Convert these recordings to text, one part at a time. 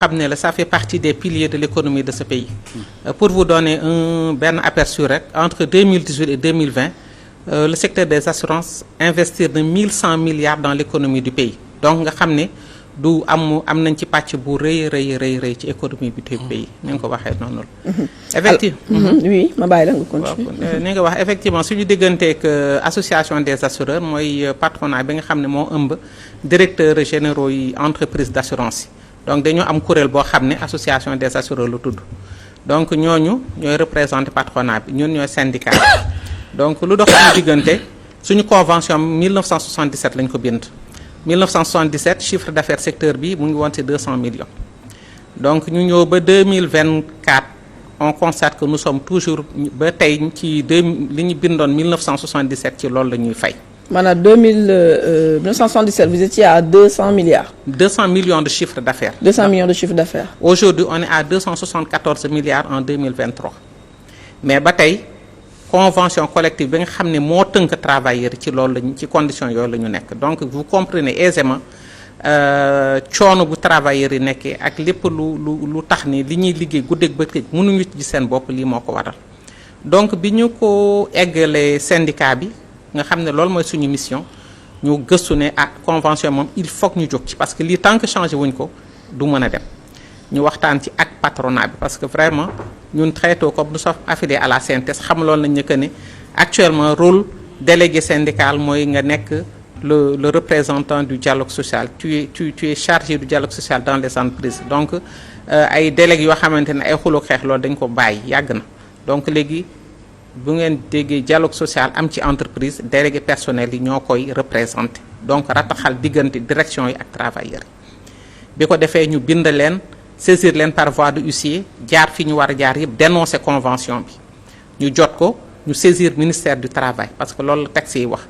xam ne la ça fait partie des piliers de l'économie de ce pays. Pour vous donner benn aperçu rek entre 2018 et 2020 le secteur des assurances investir na 1100 milliards dans l'économie du pays donc nga xam ne du am nañ ci pàcc bu rëy ci économie bi du pays ni nga ko waxee noonu la. effectivement oui ma bàyyi la nga continuer. ni nga wax effectivement suñu digganteeg association des assureurs mooy patronat bi nga xam ne moo ëmb directeurs généraux yi entreprise d'assurance yi. donc dañoo am kuréel boo xam ne association des assureurs lu tudd donc ñooñu ñooy représenter patronat bi ñun ñooy syndicat donc lu dox suñu diggante suñu convention 1977 lañ ko bind 1977 chiffre d'affaires secteur bi mu ngi woon ci 200 millions donc ñu ñëw ba 2024 on constate que nous sommes toujours ba tey ci li ñu bindoon 1977 ci loolu la ñuy fay. maanaam 1977 vous étiez à 200 milliards. 200 millions de chiffre d'affaires. 200 millions de chiffre d'affaires. Aujourd'hui on est à 274 milliards en 2023 mais ba tey convention collective bi nga xam ne moo tënk travailleurs ci loolu lañu ci conditions yooyu la ñu nekk donc vous comprenez aisément coono bu travailleurs yi nekkee ak lépp lu tax ni li ñuy liggéey guddeeg bëccëg mënuñu ci seen bopp lii moo ko waral donc bi ñu ko eggalee syndicat bi. nga xam ne loolu mooy suñu mission ñu gëstu ne convention moom il faut que ñu jóg ci parce que lii tant que changé wuñ ko du mën a dem ñu waxtaan ci ak patronat bi parce que vraiment ñun très tôt comme nous sommes affiliés à la CNTS xamaloon nañ ne que ne actuellement rôle délégué syndical mooy nga nekk le représentant du dialogue social tu es chargé du dialogue social dans les entreprises donc ay délégués yoo xamante ne ay xuloo xeex loolu dañ ko bàyyi yàgg na donc léegi bu ngeen déggee dialogue social am ci entreprise délégué personnel yi ñoo koy représenté donc rataxal diggante direction yi ak travailleurs yi bi ko defee ñu bind leen saisir leen par voie de huissier jaar fi ñu war a jaar yëpp dénoncer convention bi ñu jot ko ñu saisir ministère du travail parce que loolu la texte yi wax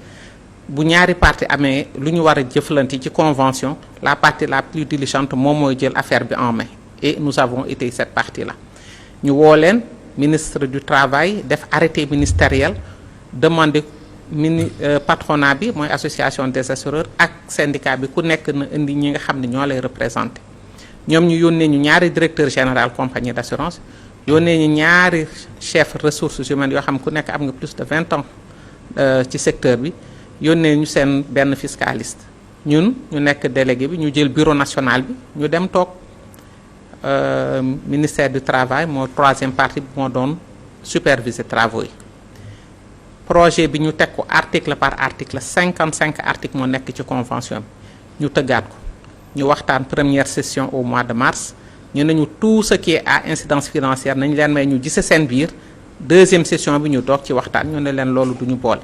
bu ñaari partie amee lu ñu war a jëflante ci convention la partie la plus diligente moom mooy jël affaire bi en main et nous avons été cette partie là ñu woo leen ministre du travail def arrêté ministériel demandé patronat bi mooy association des assureurs ak syndicat bi ku nekk na indi ñi nga xam ne ñoo lay représenté ñoom ñu yónnee ñu ñaari directeur général compagnie d'assurance yónnee ñu ñaari chef ressources humaines yoo xam ku nekk am nga plus de 20 ans ci secteur bi yónnee ñu seen benn fiscaliste ñun ñu nekk délégué bi ñu jël bureau national bi ñu dem toog ministère du travail moo troisième partie bi moo doon superviser travaux yi projet bi ñu teg ko article par article 55 articles moo nekk ci convention bi ñu tëggaat ko ñu waxtaan première session au mois de mars ñu ne ñu tout ce qui est à incidence financière nañ leen may ñu gise seen biir deuxième session bi ñu doog ci waxtaan ñu ne leen loolu du ñu boole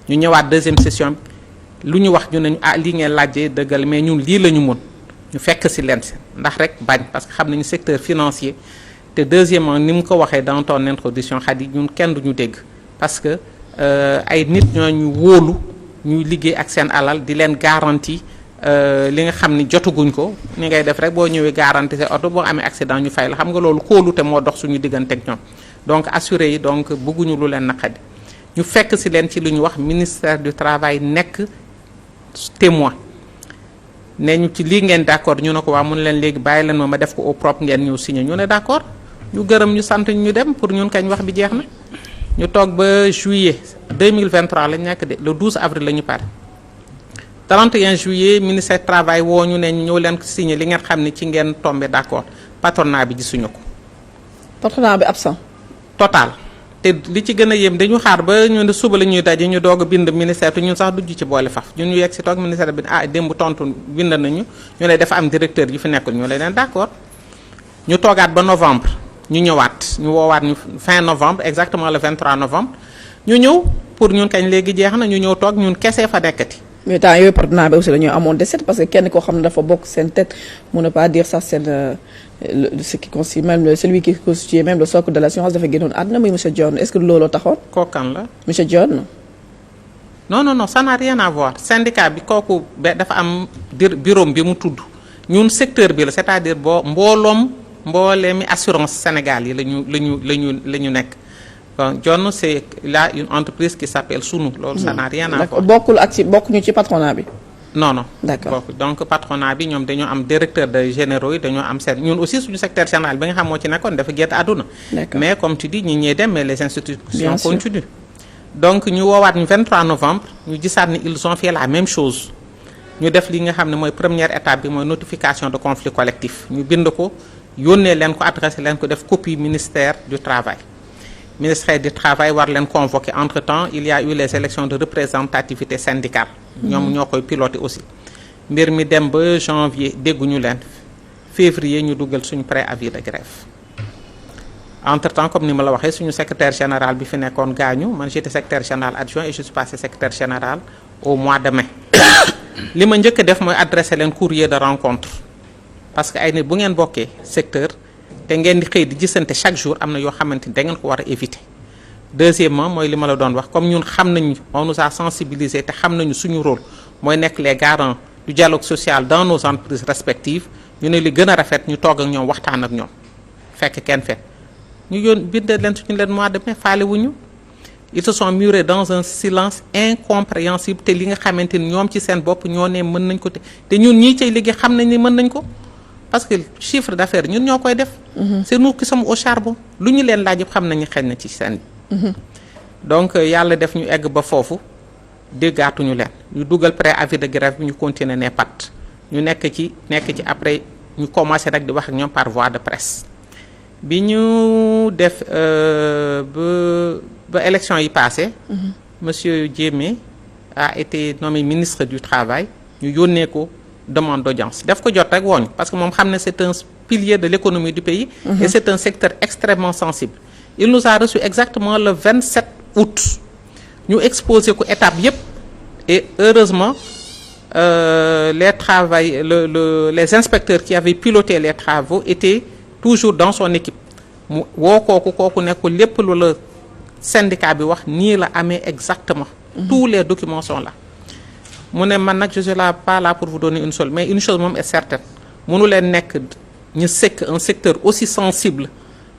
ñu ñëwaat deuxième session bi lu ñu wax ñu ne ñu lii ngeen laajee dëggal mais ñun lii la ñu mën ñu fekk ci leen si ndax rek bañ parce que xam nañu secteur financier te deuxièmement ni mu ko waxee dans ton introduction Khady ñun kenn duñu dégg parce que ay nit ñoo ñu wóolu ñuy liggéey ak seen alal di leen garantie li nga xam ni jotaguñ ko ni ngay def rek boo ñëwee garantie sa oto boo amee accident ñu fay la xam nga loolu kóolute moo dox suñu diggante ak ñoom donc assuré yi donc bëgguñu lu leen naqadi ñu fekk ci leen ci lu ñu wax ministère du travail nekk témoin ne ñu ci lii ngeen d'accord ñu ne ko waa mun leen léegi bàyyi leen ma def ko au propre ngeen ñëw signé ñu ne d'accord ñu gërëm ñu sant ñu dem pour ñun kañ wax bi jeex na ñu toog ba juillet 2023 lañ nekk de le 12 avril la ñu pare 31 juillet ministère du travail woo ñu ne ñu ñëw leen ko signé li ngeen xam ne ci ngeen tombé d'accord patronat bi gisuñu ko. patronat bi absent. total te li ci gën a yéem dañu xaar ba ñu ne suba la ñuy daje ñu doog a bind ministère te ñun sax dujj ci boole faf ñun ñu yegg si toog ministère bi démb tontu bind nañu ñu ne dafa am directeur yu fi nekkul ñu leen d'accord ñu toogaat ba novembre ñu ñëwaat ñu woowaat ñu fin novembre exactement le 23 novembre ñu ñëw pour ñun kañ léegi jeex na ñu ñëw toog ñun kese fa nekkati. mais temps yooyu patronat bi aussi dañoo amoon décès parce que kenn koo xam ne dafa bokk seen tête mun na pas dire ça seen ce qui constitue même celui qui constitue même le socle de l'assurance dafa génnoon àdduna muy monsieur John est-ce que looloo taxoon. kooku kan la. monsieur John. non ça n'a rien à voir syndicat bi kooku dafa am bureau bi mu tudd ñun secteur bi la c'est-à-dire mbooleemi assurance Sénégal yi la ñu nekk. bon John c'est là une entreprise qui s'appelle Sunu loolu ça n'a rien à voir. bokkuñu ci patronat bi. non. D'accord. Donc patronat bi ñoom dañoo am directeur de généraux yi dañoo am seen ñun aussi suñu secrétaire général bi nga xam moo ci nekkoon dafa génn àdduna. D'accord. mais comme tu dis ñi ñee dem mais les Bien institutions sûr. continuent. donc ñu woowaat ñu 23 novembre ñu gisaat ni ils ont fait la même chose ñu def li nga xam ne mooy première étape bi mooy notification de conflit collectif ñu bind ko yónnee leen ko adressé leen ko def copie ministère du travail. ministère du travail war leen convoqué entre temps il y a eu les élections de représentativité syndicale. ñoom ñoo koy piloté aussi. mbir mi dem ba janvier dégguñu leen février ñu dugal suñu préavis de grève. entre temps comme ni ma la waxee suñu secrétaire général bi fi nekkoon gaañu man j'étais secrétaire général adjoint et je suis passé secrétaire général au mois de mai. li ma njëkk a def mooy adressé leen courrier de rencontre parce que ay nit bu ngeen bokkee secteur. te ngeen di xëy di gisante chaque jour am na yoo xamante ni da ngeen ko war a éviter. deuxièmement mooy li ma la doon wax comme ñun xam nañu on nous a sensibilisé te xam nañu suñu rôle mooy nekk les garants du dialogue social dans nos entreprises respectives ñu ne li gën a rafet ñu toog ak ñoom waxtaan ak ñoom fekk kenn fet ñu bindee leen suñu leen mois de mai faale wuñu ils se sont murés dans un silence incompréhensible te li nga xamante ni ñoom ci seen bopp ñoo ne mën nañ ko te ñun ñii cay liggéey xam nañ ni mën nañ ko. parce que chiffre d'affaires ñun ñoo koy def. c'est nous qui sommes au charbon lu ñu leen laaj yëpp xam nañu xëy na ci seen. donc yàlla def ñu egg ba foofu déggaatuñu leen ñu dugal préavis de grève bi ñu continuer ne pat ñu nekk ci après ñu commencé rek di wax ak ñoom par voie de presse. bi ñu def ba élection yi passé monsieur Diémé a été nommé ministre du travail ñu yónnee ko. demande d'audience daf ko jot rek wooñu parce que moom xam ne c'est un pilier de l'économie du pays et c'est un secteur extrêmement sensible il nous a reçu exactement le 27 août ñu exposé ko étape yépp et heureusement les inspecteurs qui avaient piloté les travaux étaient toujours dans son équipe mu woo kooku ne ko lépp lu la syndicat bi wax nii la amee exactement tous les documents sont là mu ne man nag je suis là pas là pour vous donner une seule mais une chose moom est certaine mënu leen nekk ñu sekk un secteur aussi sensible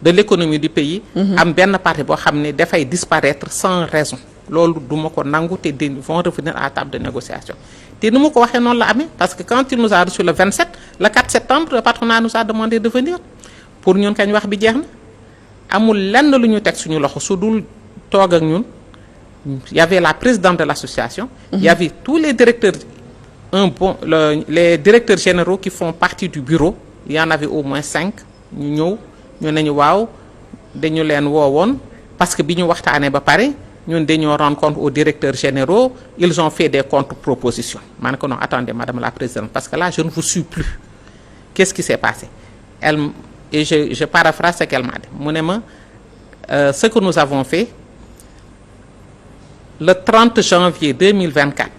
de l'économie du pays am benn partie boo xam ne dafay disparaître sans raison loolu duma ko nangu te ils vont revenir à la table de négociation te nu ma ko waxee noonu la amee parce que quand il nous a reçu le 27 le 4 septembre le patronat nous a demandé de venir pour ñun kañ wax bi jeex na amul lenn lu ñu teg suñu loxo su dul toog ak ñun. Il y avait la présidente de l'association, il y avait tous les directeurs, les directeurs généraux qui font partie du bureau, il y en avait au moins 5, ñu ñëw ñu ne ñu waaw dañu leen woowoon parce que bi ñu waxtaanee ba pare ñun dañoo rendre compte aux directeurs généraux ils ont fait des contre-propositions ma ne ko non attendez madame la présidente parce que là je ne vous suis plus qu'est-ce qui s'est passé et je paraphrase ce qu'elle m'a dit mu ne ma ce que nous avons fait le 30 janvier 2024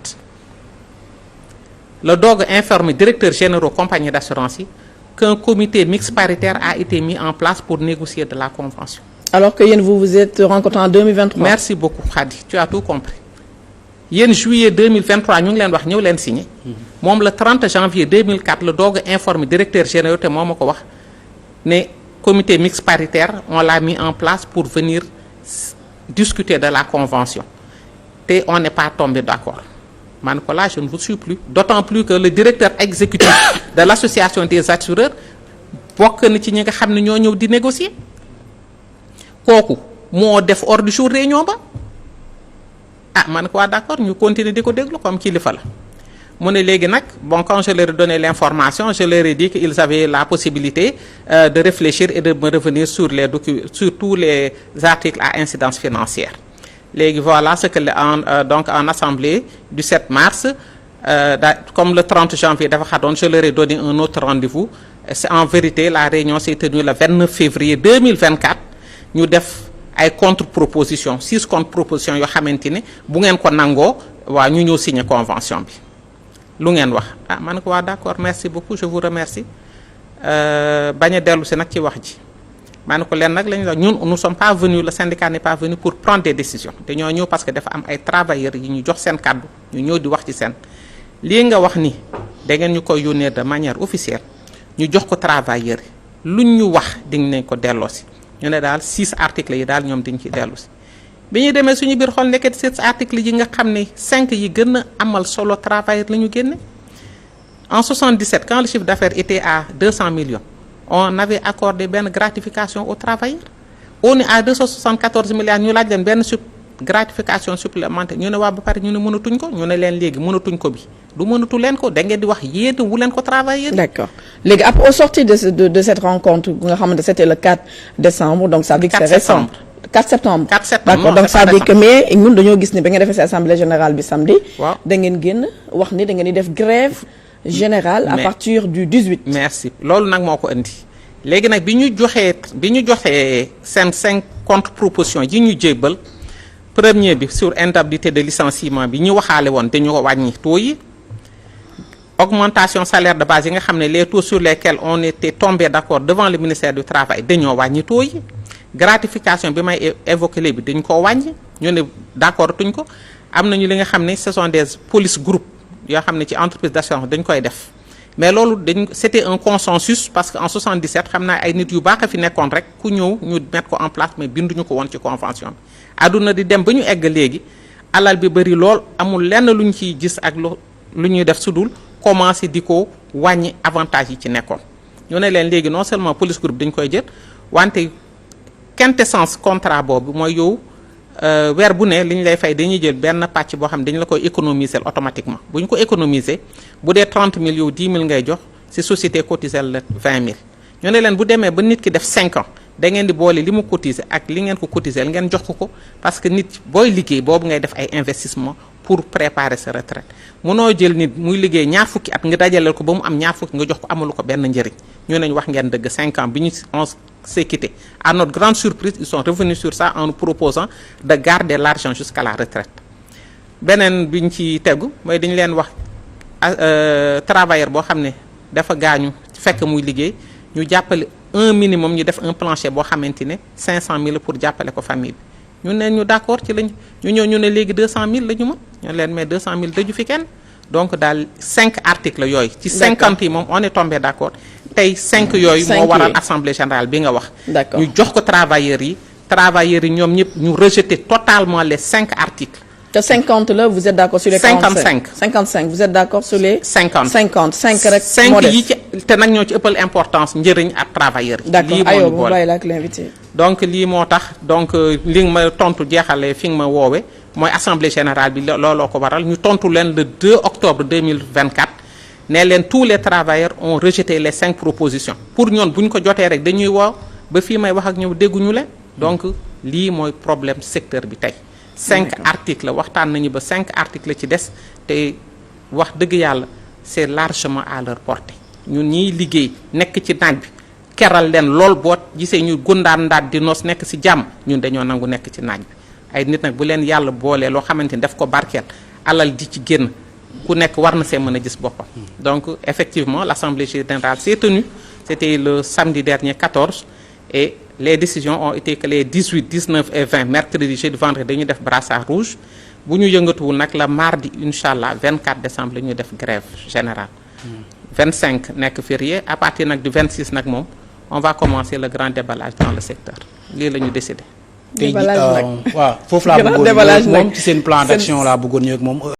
le doog informe directeur général compagnie d'assurance yi qu'un comité mixte paritaire a été mis en place pour négocier de la convention. Alors que yéen vous vous êtes rencontrés en 2023. Merci beaucoup Khady tu as tout compris yéen juillet 2023 ñu ngi leen wax ñëw leen signé. moom le 30 janvier 2004 le doog informe directeur général te moo ma ko wax ne comité mixte paritaire on l'a mis en place pour venir discuter de la convention. te on n'est pas tombé d'accord man ko là je ne vous suis plus d'autant plus que le directeur exécutif de l'association des assureurs bokk na ci ñi nga xam ne ñoo ñëw di négocier kooku moo def ordre du jour réunion ba man ko waa d'accord ñu continuer di ko déglu comme kilifa la mu ne léegi nag bon quand je leur ai donné l'information je leur ai dit qu'ils avaient la possibilité de réfléchir et de me revenir sur tous les articles à incidence financière léegi voilà ce que donc en assemblée du 7 mars comme le 30 janvier dafa xatoon je leur ai donné un autre rendez-vous c'est en vérité la réunion s'est tenue le 29 février 2024 ñu def ay contre-propositions 6 contre-propositions yoo xamante ne bu ngeen ko nangoo waa ñu ñëw signer convention bi lu ngeen wax man ko waa d'accord merci beaucoup je vous remercie bañ a dellu si nag ci wax ji maa ne ko leen nag la ñu wax ñun nous sommes pas venus le syndicat n'est pas venu pour prendre des décisions dañoo ñëw parce que dafa am ay travailleurs yi ñu jox seen kàddu ñu ñëw di wax ci seen lii nga wax ni da ngeen ñu koy yónnee de manière officielle ñu jox ko travailleurs yi luñ ñu wax di nañ ko delloo si ñu ne daal 6 articles yi daal ñoom dañ ci dellu si bi ñu demee suñu biir xool nekket ces articles yi nga xam ne 5 yi gën a amal solo travailleur la ñu génne. En 77 quand le chiffre d'affaires était à 200 millions on avait accordé benn gratification aux travailleurs. On est à 274 milliards ñu laaj leen benn gratification supplémentaire ñu ne waa ba pare ñu ne mënatuñ ko ñu ne leen léegi mënatuñ ko bi du mënatu leen ko da ngeen di wax yéen wu leen ko travailler. D'accord léegi après au sortir de cette rencontre bu nga xamante c'était le 4 décembre donc ça veut dire que c'est récent. 4 septembre. 4 septembre d'accord donc ça veut dire que mais ñun dañoo gis ni ba ngeen defee ci assemblée générale bi samedi. waaw da ngeen génn wax ni da ngeen di def grève générale à partir du 18. merci loolu nag moo ko indi. léegi nag bi ñu joxee seen 5 contre-propositions yi ñu jébbal premier bi sur indemnité de licenciement bi ñu waxaale woon dañu ko wàññi taux yi augmentation salaire de base yi nga xam ne les taux sur lesquels on était tombé d'accord devant le ministère du travail dañoo wàññi taux yi gratification bi may évoqué léegi dañ koo wàññi ñu ne d'accord tuñ ko am nañu li nga xam ne ce sont des police groupe yoo xam ne ci entreprise d'assurance dañ koy def. mais loolu c'était un consensus parce que en 77 xam naa ay nit yu baax a fi nekkoon rek ku ñëw ñu mettre ko en place mais binduñu ko woon ci convention bi. àdduna di dem ba ñu egg léegi alal bi bëri lool amul lenn lu ñu ciy gis ak lu ñuy def sudul commencer di ko wàññi avantage yi ci nekkoon. ñu ne leen léegi non seulement police groupe dañ koy jël wante quintessence contrat boobu mooy yow weer bu ne li ñu lay fay dañuy jël benn pàcc boo xam ne dañu la koy économiser automatiquement bu ñu ko économiser bu dee 30 000 yow 10 000 ngay jox ci société cotiser la 20 000 ñu ne leen bu demee ba nit ki def 5 ans da ngeen di boole li mu cotiser ak li ngeen ko cotiser ngeen jox ko parce que nit booy liggéey boobu ngay def ay investissement pour préparer sa retraite munoo jël nit muy liggéey ñaar fukki at nga dajaleel ko ba mu am ñaar fukki nga jox ko amalu ko benn njëriñ ñu neñ wax ngeen dëgg 5 ans bi ñu on s'est quitté à notre grande surprise ils sont revenus sur ça en nous proposant de garder l'argent jusqu'à la retraite beneen bi ñu ci tegu mooy dañu leen wax travailleur boo xam ne dafa gaañu fekk muy liggéey ñu jàppale un minimum ñu def un plancher boo xamante ne 500 000 pour jàppale ko famille bi ñu ne ñu d'accord ci lañ ñu ñëw ñu ne léegi 200 000 la ñu mën ñu leen mais 200 000 daju fi kenn donc daal 5 articles yooyu. ci 50 yi moom on est tombé d'accord tey 5 yooyu. moo waral assemblée générale bi nga wax. d'accord ñu jox ko travailleurs yi ñoom ñëpp ñu rejeter totalement les 5 articles. te 50 là vous êtes d'accord sur les 55 55 vous êtes d'accord sur les. 50 5 rek. 5 yi ci te nag ñoo ci ëppal importance njëriñ ak travailleurs yi. d'accord aywa bu bàyyi la ak l'invité. donc lii moo tax donc li nga ma tontu jeexalee fi nga ma woowe mooy assemblée générale bi looloo ko waral ñu tontu leen le 2 octobre 2024 ne leen tous les travailleurs ont rejeté les 5 propositions pour ñoon bu ñu ko jotee rek dañuy woo ba fii may wax ak ñëw dégguñu leen donc lii mooy problème secteur bi tey. 5 articles waxtaan nañu ba 5 articles ci des te wax dëgg yàlla c'est largement à leur portée ñun ñiy liggéey nekk ci naaj bi keral leen lool boo gisee ñu gundaan ndaat di noos nekk ci jàmm ñun dañoo nangu nekk ci naaj bi ay nit nag bu leen yàlla boolee loo xamante ni daf ko barkeel alal di ci génn ku nekk war na see mën a gis boppam. donc effectivement l'assemblée générale s'est tenue c'était le samedi dernier 14 et les décisions ont été que les 18 19 et 20 mercredi jeudi vendredi dañuy def brassard rouge bu ñu yëngatuwul nag la mardi incha allah 24 décembre la ñuy def grève générale. 25 nekk férié à partir nag du 26 nag moom on va commencer le grand déballage dans le secteur lii la ñu décidé. déballage nag waaw foofu laa bëggoon moom ci seen plan d'action laa bëggoon ñëw ak moom.